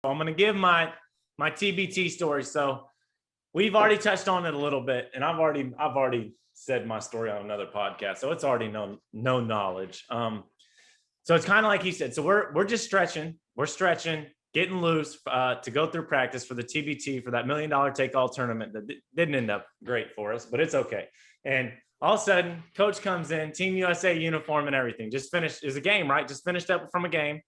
I'm going to give my TBT story. So we've already touched on it a little bit, and I've already said my story on another podcast, so it's already known knowledge. So it's kind of like he said. So we're just stretching. We're stretching, getting loose to go through practice for the TBT for that $1 million take-all tournament that didn't end up great for us, but it's okay. And all of a sudden, coach comes in, Team USA uniform and everything. Just finished. It was a game, right? Just finished up from a game.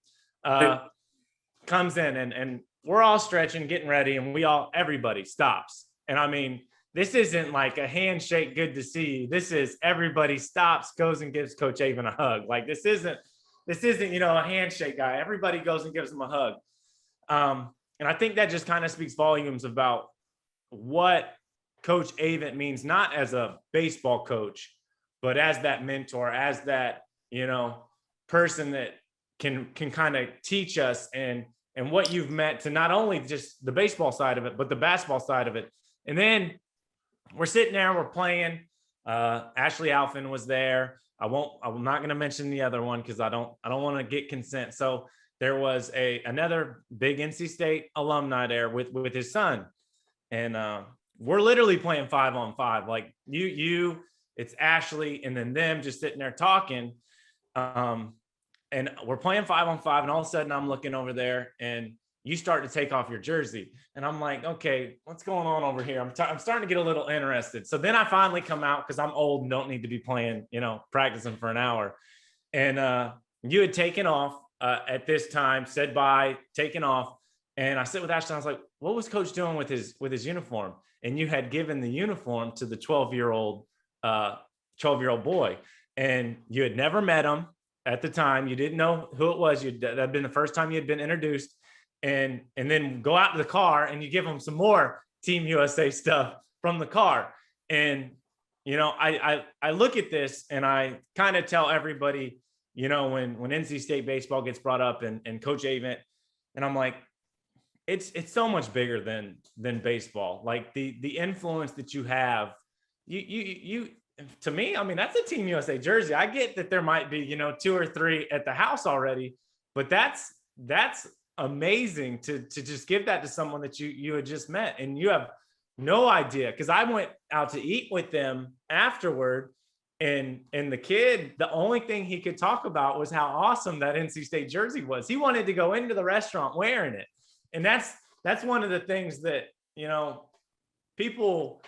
Comes in and we're all stretching, getting ready, and everybody stops. And I mean, this isn't like a handshake, good to see you. This is everybody stops, goes and gives Coach Avon a hug. Like this isn't, a handshake guy. Everybody goes and gives him a hug. And I think that just kind of speaks volumes about what Coach Avon means, not as a baseball coach, but as that mentor, as that, person that can kind of teach us and what you've meant to not only just the baseball side of it, but the basketball side of it. And then we're sitting there, we're playing. Ashley Alfin was there. I'm not going to mention the other one because I don't want to get consent. So there was another big NC State alumni there with his son. And we're literally playing 5-on-5. Like it's Ashley and then them just sitting there talking. And we're playing 5-on-5, and all of a sudden I'm looking over there and you start to take off your jersey. And I'm like, okay, what's going on over here? I'm starting to get a little interested. So then I finally come out because I'm old and don't need to be playing, practicing for an hour. And you had taken off at this time, said bye, taken off. And I sit with Ashley. I was like, what was coach doing with his uniform? And you had given the uniform to the 12-year-old boy, and you had never met him. At the time, you didn't know who it was. That had been the first time you had been introduced, and then go out to the car and you give them some more Team USA stuff from the car. And I look at this and I kind of tell everybody, when NC State baseball gets brought up and Coach Avon, and I'm like, it's so much bigger than baseball. Like the influence that you have, you. To me, I mean, that's a Team USA jersey. I get that there might be, 2 or 3 at the house already, but that's amazing to just give that to someone that you had just met. And you have no idea, because I went out to eat with them afterward, and the kid, the only thing he could talk about was how awesome that NC State jersey was. He wanted to go into the restaurant wearing it. And that's one of the things that, people,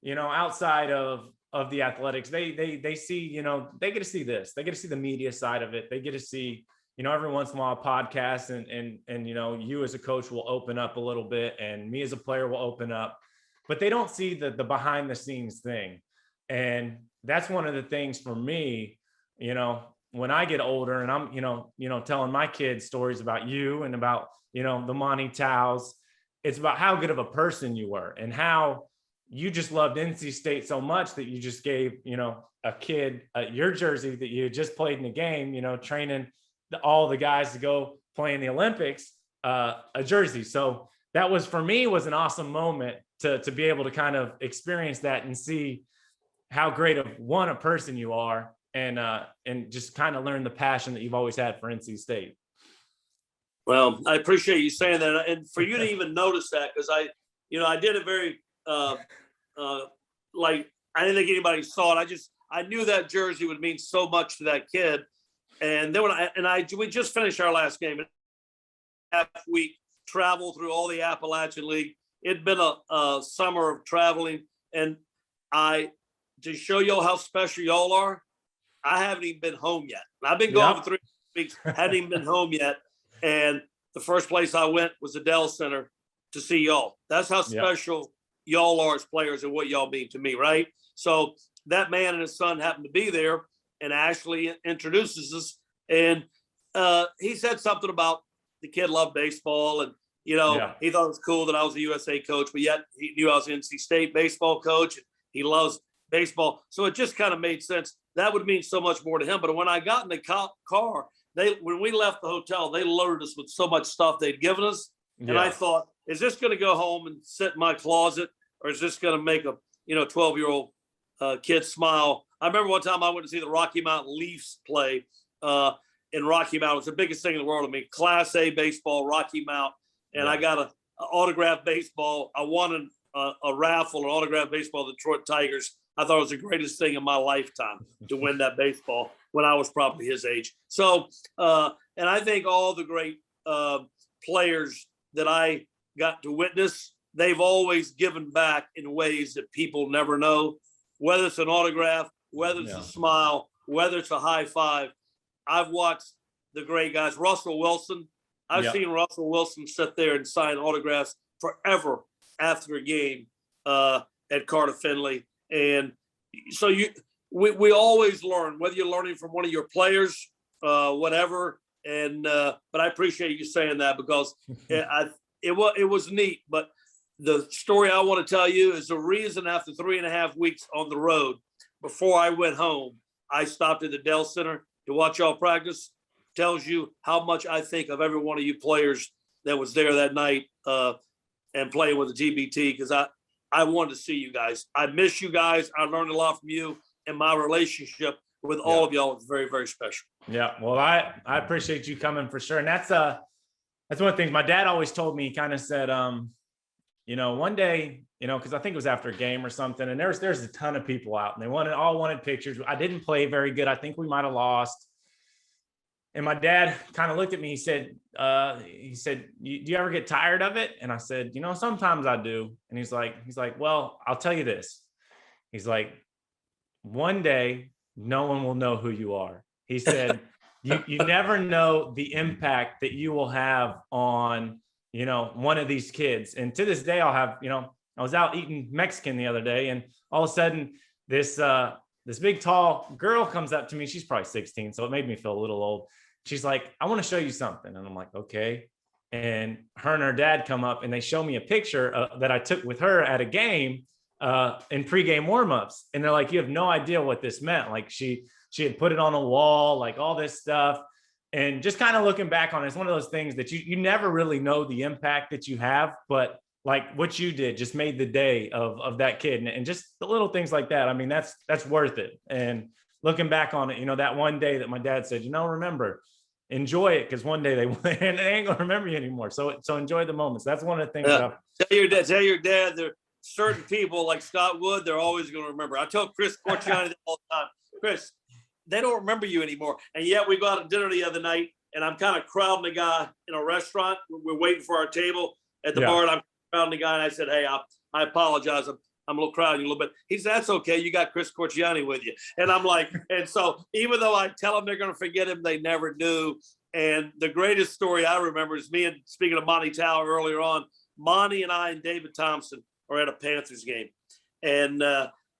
outside of the athletics, they see, they get to see this, they get to see the media side of it. They get to see, every once in a while a podcast and, you as a coach will open up a little bit and me as a player will open up, but they don't see the behind the scenes thing. And that's one of the things for me, when I get older and I'm, telling my kids stories about you and about, the Monty Taos, it's about how good of a person you were and how you just loved NC State so much that you just gave, a kid your jersey that you had just played in the game, training all the guys to go play in the Olympics, a jersey. So that was, for me, was an awesome moment to be able to kind of experience that and see how great of a person you are, and just kind of learn the passion that you've always had for NC State. Well, I appreciate you saying that. And for you to even notice that, because I did it very, like, I didn't think anybody saw it. I knew that jersey would mean so much to that kid. And then we just finished our last game, half week, travel through all the Appalachian League. It'd been a summer of traveling, and to show y'all how special y'all are, I haven't even been home yet. I've been gone for 3 weeks, hadn't even been home yet. And the first place I went was the Dell Center to see y'all. That's how special y'all are as players and what y'all mean to me, right? So that man and his son happened to be there, and Ashley introduces us. And he said something about the kid loved baseball, and, he thought it was cool that I was a USA coach, but yet he knew I was an NC State baseball coach. And he loves baseball. So it just kind of made sense. That would mean so much more to him. But when I got in the car, when we left the hotel, they loaded us with so much stuff they'd given us. Yeah. And I thought, is this going to go home and sit in my closet, or is this going to make a 12-year-old kid smile? I remember one time I went to see the Rocky Mountain Leafs play in Rocky Mount. It was the biggest thing in the world to me. Class A baseball, Rocky Mount. and I got a autographed baseball. I won a raffle, an autographed baseball, the Detroit Tigers. I thought it was the greatest thing in my lifetime to win that baseball when I was probably his age. So, and I think all the great players that I got to witness, they've always given back in ways that people never know, whether it's an autograph, whether it's a smile, whether it's a high five. I've watched the great guys, Russell Wilson. I've seen Russell Wilson sit there and sign autographs forever after a game at Carter Finley. And so we always learn, whether you're learning from one of your players, whatever. And but I appreciate you saying that, because it was neat. But the story I want to tell you is the reason after 3.5 weeks on the road, before I went home, I stopped at the Dell Center to watch y'all practice. Tells you how much I think of every one of you players that was there that night and playing with the TBT, because I wanted to see you guys. I miss you guys. I learned a lot from you, and my relationship with all of y'all is very, very special. Yeah. Well, I appreciate you coming for sure. And that's one of the things my dad always told me. He kind of said, one day, because I think it was after a game or something, and there's a ton of people out, and they all wanted pictures. I didn't play very good. I think we might have lost. And my dad kind of looked at me. He said, do you ever get tired of it? And I said, sometimes I do. And he's like, well, I'll tell you this. He's like, one day, no one will know who you are. He said, you never know the impact that you will have on, one of these kids. And to this day, I'll have, I was out eating Mexican the other day, and all of a sudden this big, tall girl comes up to me. She's probably 16. So it made me feel a little old. She's like, I want to show you something. And I'm like, okay. And her and her dad come up, and they show me a picture that I took with her at a game in pregame warmups. And they're like, you have no idea what this meant. Like she had put it on a wall, like all this stuff. And just kind of looking back on it, it's one of those things that you never really know the impact that you have, but like what you did just made the day of that kid. And just the little things like that. I mean, that's worth it. And looking back on it, that one day that my dad said, remember, enjoy it, because one day they ain't gonna remember you anymore. So enjoy the moments. That's one of the things. Tell your dad there are certain people like Scott Wood, they're always going to remember. I tell Chris Corciani all the time, Chris, they don't remember you anymore. And yet we go out to dinner the other night, and I'm kind of crowding a guy in a restaurant. We're waiting for our table at the bar, and I'm crowding the guy, and I said, hey, I apologize. I'm a little crowded a little bit. He said, that's okay. You got Chris Corciani with you. And I'm like, and so even though I tell them they're going to forget him, they never do. And the greatest story I remember is me, and speaking of Monty Tower earlier on, Monty and I and David Thompson are at a Panthers game. And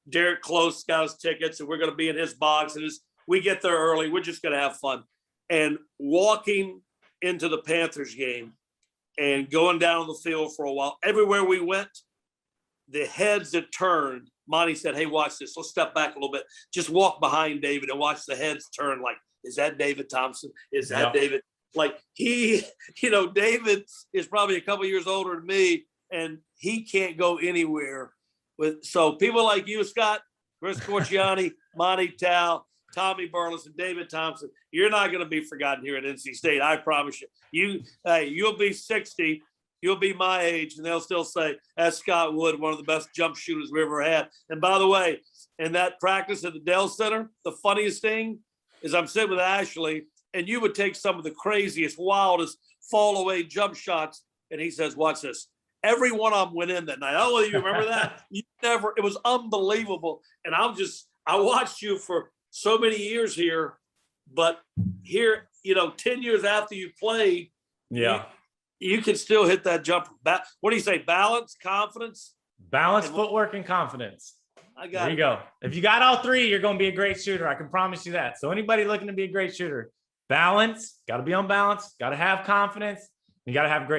Derek Close got us tickets, and we're going to be in his box. And we get there early. We're just going to have fun. And walking into the Panthers game and going down the field for a while, everywhere we went, the heads that turned, Monty said, hey, watch this. Let's step back a little bit. Just walk behind David and watch the heads turn. Like, is that David Thompson? Is that David? Like David is probably a couple years older than me, and he can't go anywhere. So people like you, Scott, Chris Corciani, Monty Tal, Tommy Burles, and David Thompson, you're not going to be forgotten here at NC State. I promise you. You'll be 60. You'll be my age, and they'll still say, that's Scott Wood, one of the best jump shooters we ever had. And by the way, in that practice at the Dell Center, the funniest thing is I'm sitting with Ashley, and you would take some of the craziest, wildest fall-away jump shots, and he says, watch this. Every one of them went in that night. I don't know if you remember that. It was unbelievable. And I watched you for so many years here, but here, 10 years after you played, you can still hit that jumper. What do you say? Balance, confidence? Balance, footwork, and confidence. There you go. If you got all three, you're going to be a great shooter. I can promise you that. So anybody looking to be a great shooter, balance, got to be on balance, got to have confidence, you got to have great